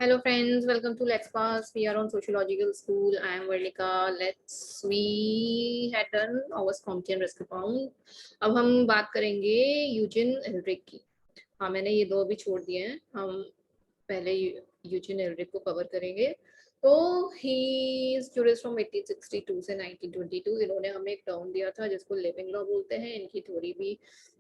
Hello friends, welcome to Let's Pass. We are on Sociological School. I am Vernika. We had done our Comte and Rescue. अब हम बात करेंगे Eugene Eldric की। हाँ, मैंने ये दो अभी छोड़ दिए हैं। हम पहले यूजिन एल्ड्रिक को कवर करेंगे। तो ही इज जूरिस्ट फ्रॉम 1862 से 1922। इन्होंने हमें एक टर्म दिया था जिसको लिविंग लॉ बोलते हैं। इनकी थ्योरी भी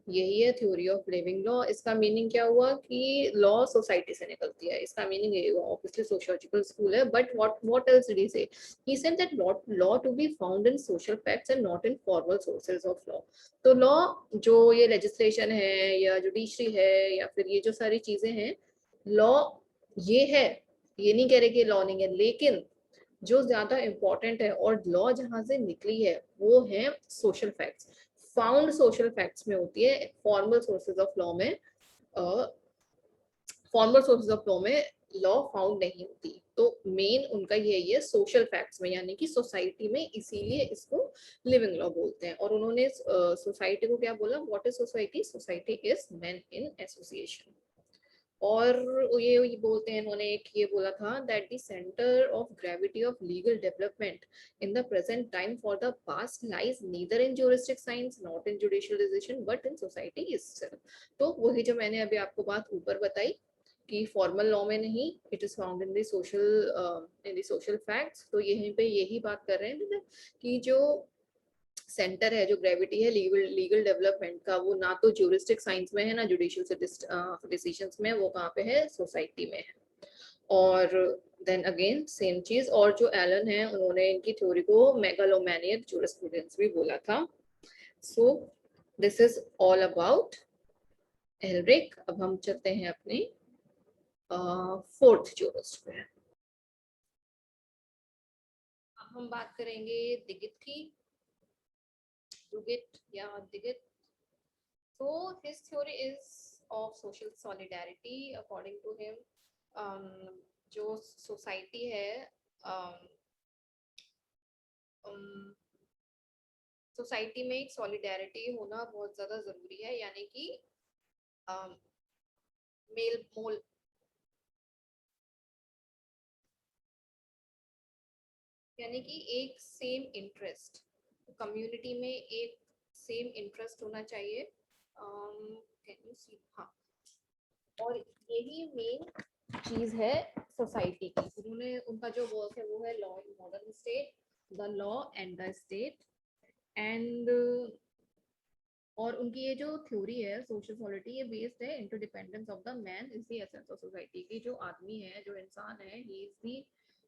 यही है, थ्योरी ऑफ लिविंग लॉ। इसका मीनिंग क्या हुआ कि लॉ सोसाइटी से निकलती है, इसका मीनिंग यही हुआ। ऑब्वियसली सोशियोलॉजिकल स्कूल है, but what else did he say? He said that law to be found in social facts and not in formal sources of law. तो लॉ जो ये लेजिस्लेशन है या जुडिशरी है या फिर ये जो सारी चीजें हैं, लॉ ये है, ये नहीं कह रहे कि लॉ नहीं है, लेकिन जो ज्यादा इंपॉर्टेंट है और लॉ जहां से निकली है वो है social facts. Found social facts में होती है, फॉर्मल सोर्सेज ऑफ लॉ में फॉर्मल सोर्सेज ऑफ लॉ में लॉ फाउंड नहीं होती। तो मेन उनका यही है सोशल फैक्ट्स में, यानी कि सोसाइटी में, इसीलिए इसको लिविंग लॉ बोलते हैं। और उन्होंने सोसाइटी को क्या बोला? What is society? Society is men in association. और ये बोलते हैं, इन्होंने एक ये बोला था that the centre of gravity of legal development in the present time for the past lies neither in juristic science not in judicial decision but in society itself. तो वही जो मैंने अभी आपको बात ऊपर बताई कि फॉर्मल लॉ में नहीं, it is found in the social facts. तो यहीं पे यही बात कर रहे हैं कि जो सेंटर है, जो ग्रेविटी है लीगल डेवलपमेंट का, वो ना तो ज्यूरिस्टिक साइंस में है ना जुडिशियल डिसीजंस में, वो कहाँ पे है? सोसाइटी में है। और देन अगेन सेम चीज। और जो एलन है, उन्होंने इनकी थ्योरी को मेगालोमैनियक ज्यूरिस्प्रूडेंस भी बोला था। So this is all about Eldrick. अब हम चलते हैं अपने फोर्थ ज्यूरिस्ट पे। अब हम बात करेंगे दिगित की, दुगित या दिगित। So his theory is of social solidarity. According to him, जो सोसाइटी है, सोसाइटी में एक सॉलिडेरिटी होना बहुत ज्यादा जरूरी है, यानी कि मेल मोल यानी कि एक सेम इंटरेस्ट, कम्युनिटी में एक सेम इंटरेस्ट होना चाहिए। Can you see? हाँ, और यही मेन चीज है सोसाइटी की। उन्होंने उनका जो वर्क है वो है law in modern state, the law and the state. And और उनकी ये जो थ्योरी है सोशल सॉलिटी, ये बेस्ड है interdependence of the man is the essence of society की। जो आदमी है, जो इंसान है, he is the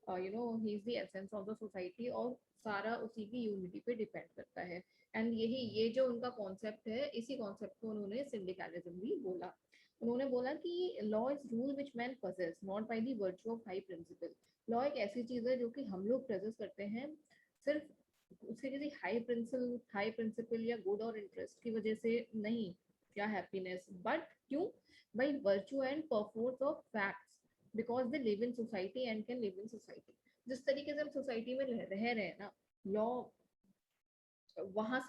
he is the essence of the society, और सारा उसी की यूनिटी पे डिपेंड करता है। एंड ये जो उनका कॉन्सेप्ट है, इसी कॉन्सेप्ट को उन्होंने सिंडिकलिज्म भी बोला। उन्होंने बोला कि law is rule which man possess not by the virtue of high principle. Law एक ऐसी चीज है जो कि हम लोग प्रेजेस करते हैं सिर्फ उसके किसी हाई प्रिंसिपल या गुड और इंटरेस्ट की वजह से नहीं, या हैप्पीनेस, बट क्यों? By virtue and perforce of facts, because they live in society and can live in society. जिस तरीके से हम सोसाइटी में रह रहे हैं ना, लॉ वहां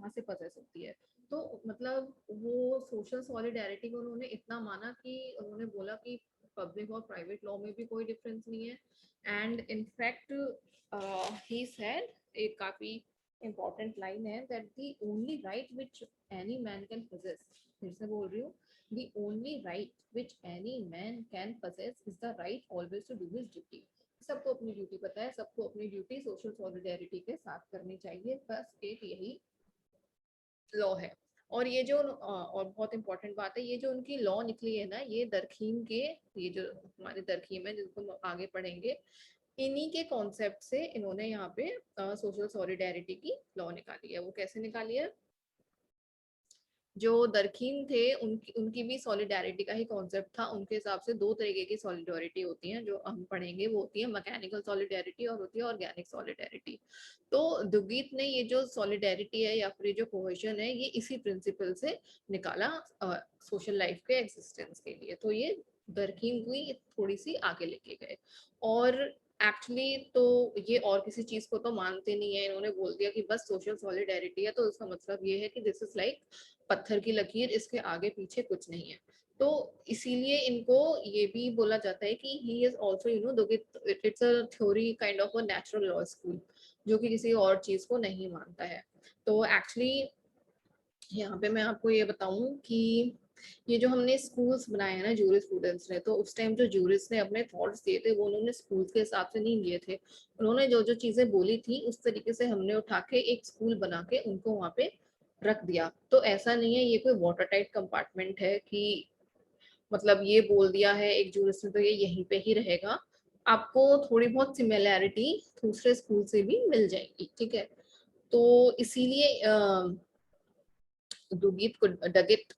से पता सकती है। तो मतलब वो सोशल सॉलिडेरिटी को उन्होंने इतना माना कि उन्होंने बोला कि पब्लिक और प्राइवेट लॉ में भी कोई डिफरेंस नहीं है। एंड इनफैक्ट ही सेड, एक काफी इम्पोर्टेंट लाइन है, that the only right which any man can possess, फिर से बोल रही हूँ, the only right which any man can possess is the right always to do his duty. सबको अपनी ड्यूटी पता है, सबको अपनी ड्यूटी सोशल सॉलिडेरिटी के साथ करनी चाहिए, बस एक यही लॉ है। और ये जो और बहुत इंपॉर्टेंट बात है, ये जो उनकी लॉ निकली है ना, ये दरखीम के, ये जो हमारे दरखीम है जिसको हम आगे पढ़ेंगे, इन्हीं के कॉन्सेप्ट से इन्होंने यहाँ पे सोशल सॉलिडेरिटी की लॉ निकाली है। वो कैसे निकाली है? जो दरखीम थे, उनकी भी सॉलिडेरिटी का ही कॉन्सेप्ट था। उनके हिसाब से दो तरीके की सॉलिडेरिटी होती है जो हम पढ़ेंगे, वो होती है मैकेनिकल सॉलिडेरिटी और होती है ऑर्गेनिक सॉलिडेरिटी। तो दुगीत ने ये जो सॉलिडेरिटी है या फिर जो कोहेजन है, ये इसी प्रिंसिपल से निकाला सोशल लाइफ के एग्जिस्टेंस के लिए। तो ये दरखीम को ही थोड़ी सी आगे लेके गए। और एक्चुअली तो ये और किसी चीज को तो मानते नहीं है, इन्होंने बोल दिया कि बस सोशल सॉलिडेरिटी है, तो इसका मतलब ये है कि दिस इज लाइक पत्थर की लकीर, इसके आगे पीछे कुछ नहीं है। तो इसीलिए इनको ये भी बोला जाता है कि he is also you know, it's a theory kind of a natural law school, जो कि किसी और चीज को नहीं मानता है। तो एक्चुअली यहाँ पे मैं आपको ये बताऊं कि ये जो हमने स्कूल्स बनाए हैं ना जूरी स्टूडेंट्स ने, तो उस टाइम जो जूरिस्ट ने अपने थॉट्स दिए थे वो उन्होंने स्कूल्स के हिसाब से नहीं दिए थे। उन्होंने जो जो चीजें बोली थी उस तरीके से हमने उठा के एक स्कूल बना के उनको वहां पे रख दिया। तो ऐसा नहीं है ये कोई वाटर टाइट कंपार्टमेंट है कि मतलब ये बोल दिया है एक जूरिस्ट ने तो ये यहीं पे ही रहेगा। आपको थोड़ी बहुत सिमिलैरिटी दूसरे स्कूल से भी मिल जाएगी, ठीक है। तो इसीलिए दुगीत को डगित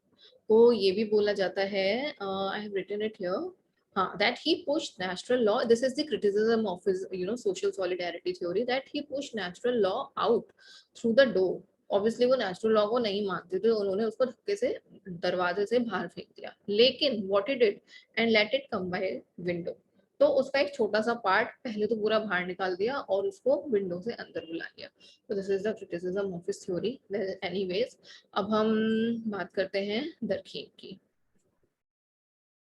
को ये भी बोला जाता है, I have written it here, हाँ, that he pushed natural law, this is the criticism of his you know social solidarity theory, that he pushed natural law out through the door। Obviously वो natural law को नहीं मानते थे, उन्होंने उसको धक्के से दरवाजे से बाहर फेंक दिया, लेकिन what he did and let it come by window. तो उसका एक छोटा सा पार्ट पहले तो पूरा बाहर निकाल दिया और उसको विंडो से अंदर बुला लिया। तो this is the criticism of his theory. Anyways, अब हम बात करते हैं दरखेम की।